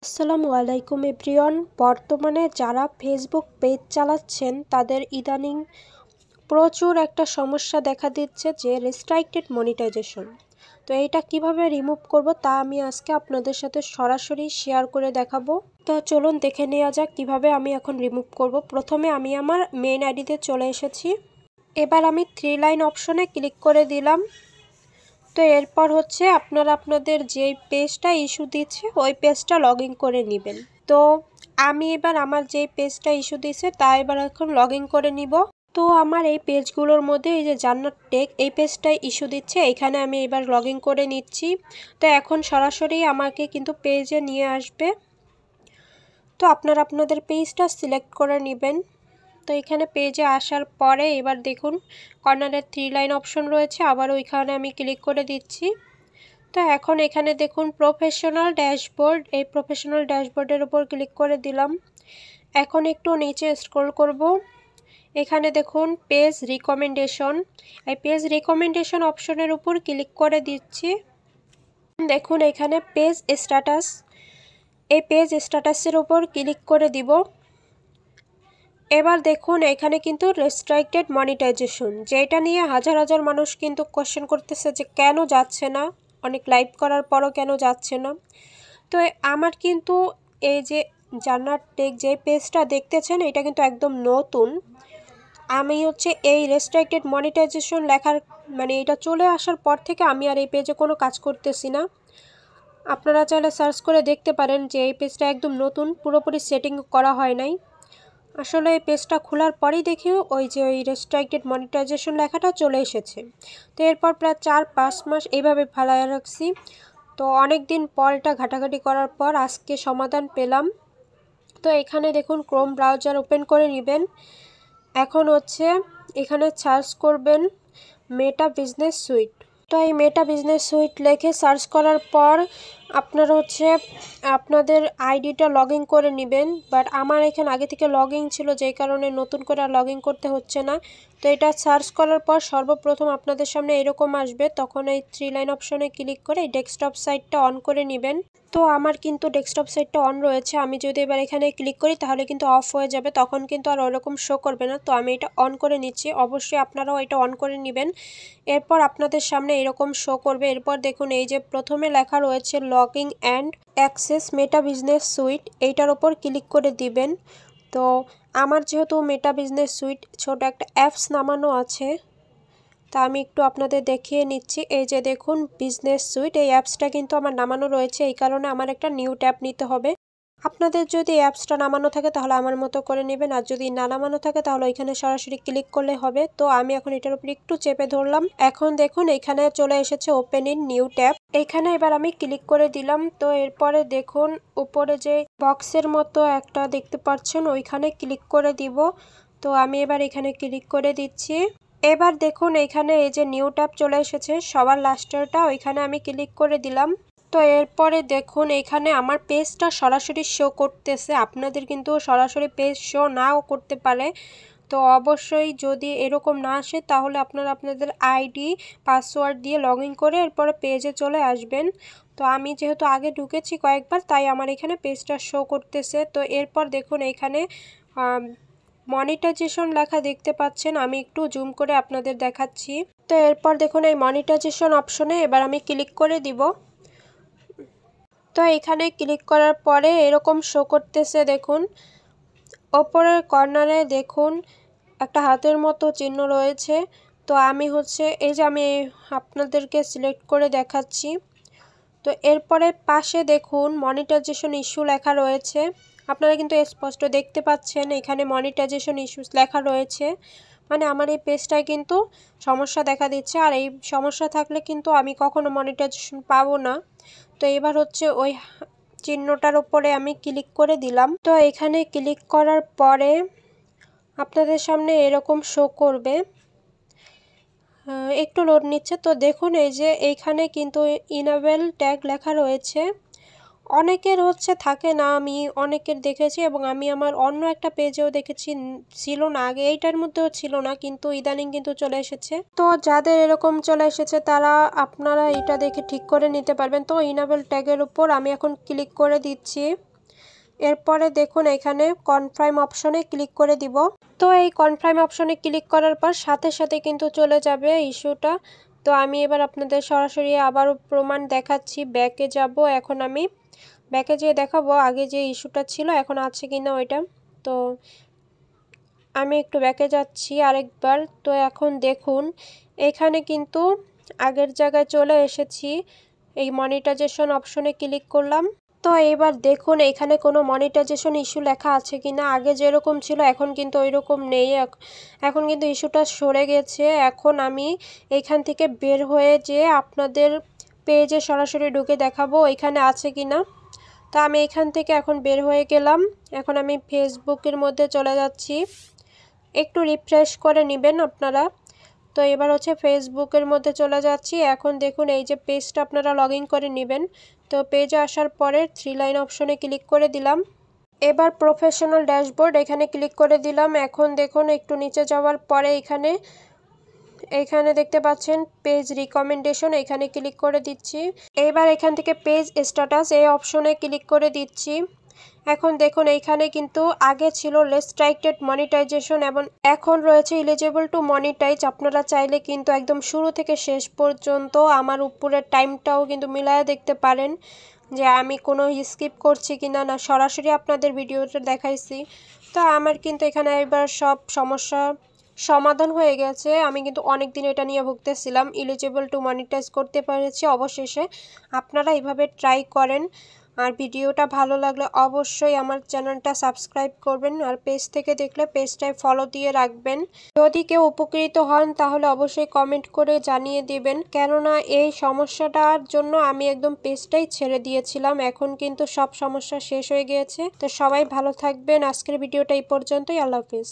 আসসালামু আলাইকুম এভরিওয়ান। বর্তমানে যারা ফেসবুক পেজ চালাচ্ছেন তাদের ইদানিং প্রচুর একটা সমস্যা দেখা দিচ্ছে যে রেস্ট্রিক্টেড মনিটাইজেশন। তো এইটা কিভাবে রিমুভ করব তা আমি আজকে আপনাদের সাথে সরাসরি শেয়ার করে দেখাবো। তো চলুন দেখে নেওয়া যাক কিভাবে আমি এখন রিমুভ করব। প্রথমে আমি আমার মেইন আইডিতে চলে এসেছি। এবার আমি 3 লাইন অপশনে ক্লিক করে দিলাম। তো এরপর হচ্ছে আপনারা আপনাদের যেই পেজটা ইস্যু দিচ্ছে ওই পেজটা লগ ইন করে নেবেন। তো আমি এবার আমার যেই পেজটা ইস্যু দিচ্ছে তা এবার এখন লগ ইন করে নিব। তো আমার এই পেজগুলোর মধ্যে এই যে জান্নাত টেক এই পেজটাই ইস্যু দিচ্ছে, এখানে আমি এবার লগ ইন করে নিচ্ছি। তো এখন সরাসরি আমাকে কিন্তু পেজে নিয়ে আসবে। তো আপনারা আপনাদের পেজটা সিলেক্ট করে নেবেন। তো এখানে পেজে আসার পরে এবার দেখুন কর্নারে 3 লাইন অপশন রয়েছে, আবার ওইখানে আমি ক্লিক করে দিচ্ছি। তো এখন এখানে দেখুন প্রফেশনাল ড্যাশবোর্ড, এই প্রফেশনাল ড্যাশবোর্ডের উপর ক্লিক করে দিলাম। এখন একটু নিচে স্ক্রল করব, এখানে দেখুন পেজ রিকমেন্ডেশন, এই পেজ রিকমেন্ডেশন অপশনের উপর ক্লিক করে দিচ্ছি। দেখুন এখানে পেজ স্ট্যাটাস, এই পেজ স্ট্যাটাসের উপর ক্লিক করে দিব। এবার দেখুন এখানে কিন্তু রেস্ট্রিক্টেড মনিটাইজেশন, যেটা নিয়ে হাজার হাজার মানুষ কিন্তু কোশ্চেন করতেছে যে কেন যাচ্ছে না, অনেক লাইভ করার পরও কেন যাচ্ছে না। তো আমার কিন্তু এই যে জান্নাত টেক যে পেজটা দেখতেছেন এটা কিন্তু একদম নতুন। আমি হচ্ছে এই রেস্ট্রিক্টেড মনিটাইজেশন লেখার এটা চলে আসার পর থেকে আমি আর এই পেজে কোনো কাজ করতেছি না। আপনারা চাইলে সার্চ করে দেখতে পারেন যে এই পেজটা একদম নতুন, পুরোপুরি সেটিং করা হয় নাই। আসলে এই পেজটা খোলার পরেই দেখি ওই রেস্ট্রিক্টেড মনিটাইজেশন লেখাটা চলে এসেছে। তো এরপর প্রায় 4-5 মাস এইভাবে ফেলায় রাখছি। তো অনেক দিন পর এটা ঘাটাঘাটি করার পর আজকে সমাধান পেলাম। তো এখানে দেখুন ক্রোম ব্রাউজার ওপেন করে নেবেন। এখন হচ্ছে এখানে সার্চ করবেন মেটা বিজনেস সুইট। তো এই মেটা বিজনেস সুইট লিখে সার্চ করার পর আপনারা হচ্ছে আপনাদের আইডিটা লগ ইন করে নেবেন। বাট আমার এখানে আগে থেকে লগ ইন ছিল, যেই কারণে নতুন করে আর লগ ইন করতে হচ্ছে না। তো এটা সার্চ করার পর সর্বপ্রথম আপনাদের সামনে এরকম আসবে, তখন এই 3 লাইন অপশনে ক্লিক করে ডেস্কটপ সাইটটা অন করে নেবেন। তো আমার কিন্তু ডেস্কটপ সাইটটা অন রয়েছে, আমি যদি এবার এখানে ক্লিক করি তাহলে কিন্তু অফ হয়ে যাবে, তখন কিন্তু আর ওরকম শো করবে না। তো আমি এটা অন করে নিচ্ছি, অবশ্যই আপনারাও এটা অন করে নেবেন। এরপর আপনাদের সামনে এরকম শো করবে। এরপর দেখুন এই যে প্রথমে লেখা রয়েছে login and access meta business suite, এইটার ওপর ক্লিক করে দিবেন। তো আমার যেহেতু মেটা বিজনেস সুইট ছোট একটা অ্যাপস নামানো আছে, তা আমি একটু আপনাদের দেখিয়ে নিচ্ছি। এই যে দেখুন বিজনেস সুইট, এই অ্যাপসটা কিন্তু আমার নামানো রয়েছে, এই কারণে আমার একটা নিউ ট্যাব নিতে হবে। আপনাদের যদি অ্যাপসটা নামানো থাকে তাহলে আমার মতো করে নেবেন, আর যদি না নামানো থাকে তাহলে ওইখানে সরাসরি ক্লিক করলে হবে। তো আমি এখন এটার উপর একটু চেপে ধরলাম। এখন দেখুন এখানে চলে এসেছে ওপেন ইন নিউ ট্যাব, এখানে এবার আমি ক্লিক করে দিলাম। তো এরপরে দেখুন উপরে যে বক্সের মতো একটা দেখতে পাচ্ছেন ওইখানে ক্লিক করে দিব। তো আমি এবার এখানে ক্লিক করে দিচ্ছি। এবার দেখুন এখানে এই যে নিউ ট্যাব চলে এসেছে, সবার লাস্টেরটা ওইখানে আমি ক্লিক করে দিলাম। তো এরপরে দেখুন এখানে আমার পেজটা সরাসরি শো করতেছে, আপনাদের কিন্তু সরাসরি পেজ শো নাও করতে পারে। তো অবশ্যই যদি এরকম না আসে তাহলে আপনারা আপনাদের আইডি পাসওয়ার্ড দিয়ে লগ ইন করে এরপরে পেজে চলে আসবেন। তো আমি যেহেতু আগে ঢুকেছি কয়েকবার, তাই আমার এখানে পেজটা শো করতেছে। তো এরপর দেখুন এখানে মনিটাইজেশন লেখা দেখতে পাচ্ছেন, আমি একটু জুম করে আপনাদের দেখাচ্ছি। তো এরপর দেখুন এই মনিটাইজেশন অপশনে এবার আমি ক্লিক করে দিব। তো এখানে ক্লিক করার পরে এরকম শো করতেছে, দেখুন ওপরের কর্নারে দেখুন একটা হাতের মতো চিহ্ন রয়েছে। তো আমি হচ্ছে এই যে আমি আপনাদেরকে সিলেক্ট করে দেখাচ্ছি। তো এরপরে পাশে দেখুন মনিটাইজেশন ইস্যু লেখা রয়েছে, আপনারা কিন্তু স্পষ্ট দেখতে পাচ্ছেন এখানে মনিটাইজেশন ইস্যুস লেখা রয়েছে। আমার এই পেজটায় কিন্তু সমস্যা দেখা দিচ্ছে, আর এই সমস্যা থাকলে কিন্তু আমি কখনো মনিটাইজেশন পাবো না। তো এবার হচ্ছে ওই চিহ্নটার উপরে আমি ক্লিক করে দিলাম। তো এখানে ক্লিক করার পরে আপনাদের সামনে এরকম শো করবে, একটু লোড নিচ্ছে। তো দেখুন এই যে এইখানে কিন্তু ইনেবল ট্যাগ লেখা রয়েছে, অনেকের হচ্ছে থাকে না, আমি অনেকের দেখেছি এবং আমি আমার অন্য একটা পেজেও দেখেছি ছিল না আগে, এইটার মধ্যেও ছিল না, কিন্তু ইদানিং কিন্তু চলে এসেছে। তো যাদের এরকম চলে এসেছে তারা আপনারা এটা দেখে ঠিক করে নিতে পারবেন। তো ইনেবল ট্যাগের উপর আমি এখন ক্লিক করে দিচ্ছি। এরপরে দেখুন এখানে কনফার্ম অপশনে ক্লিক করে দিব। তো এই কনফার্ম অপশনে ক্লিক করার পর সাথে সাথে কিন্তু চলে যাবে ইস্যুটা। তো আমি এবার আপনাদের সরাসরি আবারও প্রমাণ দেখাচ্ছি। ব্যাকে যাব, এখন আমি ব্যাকে যেয়ে দেখাবো আগে যে ইস্যুটা ছিল এখন আছে কিনা ওইটা। তো আমি একটু ব্যাকে যাচ্ছি আরেকবার। তো এখন দেখুন এখানে কিন্তু আগের জায়গায় চলে এসেছি। এই মনিটাইজেশন অপশনে ক্লিক করলাম। তো এবার দেখুন এখানে কোনো মনিটাইজেশন ইস্যু লেখা আছে কিনা। আগে যেরকম ছিল এখন কিন্তু ওই রকম নেই, এখন কিন্তু ইস্যুটা সরে গেছে। এখন আমি এইখান থেকে বের হয়ে যে আপনাদের পেজে সরাসরি ঢুকে দেখাবো এখানে আছে কিনা। তো আমি এখান থেকে এখন বের হয়ে গেলাম। এখন আমি ফেসবুকের মধ্যে চলে যাচ্ছি, একটু রিফ্রেশ করে নেবেন আপনারা। তো এবার হচ্ছে ফেসবুকের মধ্যে চলে যাচ্ছি। এখন দেখুন এই যে পেজটা আপনারা লগ ইন করে নেবেন। তো পেজে আসার পরে 3 লাইন অপশনে ক্লিক করে দিলাম। এবার প্রফেশনাল ড্যাশবোর্ড এখানে ক্লিক করে দিলাম। এখন দেখুন একটু নিচে যাওয়ার পরে এখানে দেখতে পাচ্ছেন পেজ রিকমেন্ডেশন, এখানে ক্লিক করে দিচ্ছি। এবার এখান থেকে পেজ স্ট্যাটাস এই অপশনে ক্লিক করে দিচ্ছি। এখন দেখুন এইখানে কিন্তু আগে ছিল রেস্ট্রিক্টেড মনিটাইজেশন এবং এখন রয়েছে এলিজিবল টু মনিটাইজ। আপনারা চাইলে কিন্তু একদম শুরু থেকে শেষ পর্যন্ত আমার উপরের টাইমটাও কিন্তু মিলায়ে দেখতে পারেন যে আমি কোনো স্কিপ করছি কিনা, না সরাসরি আপনাদের ভিডিওটা দেখাইছি। তো আমার কিন্তু এখানে এবার সব সমস্যা সমাধান হয়ে গেছে। আমি কিন্তু অনেক দিন এটা নিয়ে ভুগতেছিলাম, এলিজিবল টু মনিটাইজ করতে পেরেছি অবশেষে। আপনারা এইভাবে ট্রাই করেন। আর ভিডিওটা ভালো লাগলে অবশ্যই আমার চ্যানেলটা সাবস্ক্রাইব করবেন, আর পেজ থেকে দেখলে পেজটায় ফলো দিয়ে রাখবেন। যদি কেউ উপকৃত হন তাহলে অবশ্যই কমেন্ট করে জানিয়ে দিবেন, কেননা এই সমস্যাটার জন্য আমি একদম পেজটাই ছেড়ে দিয়েছিলাম। এখন কিন্তু সব সমস্যা শেষ হয়ে গিয়েছে। তো সবাই ভালো থাকবেন। আজকের ভিডিওটা এই পর্যন্তই। আল্লাহ হাফিজ।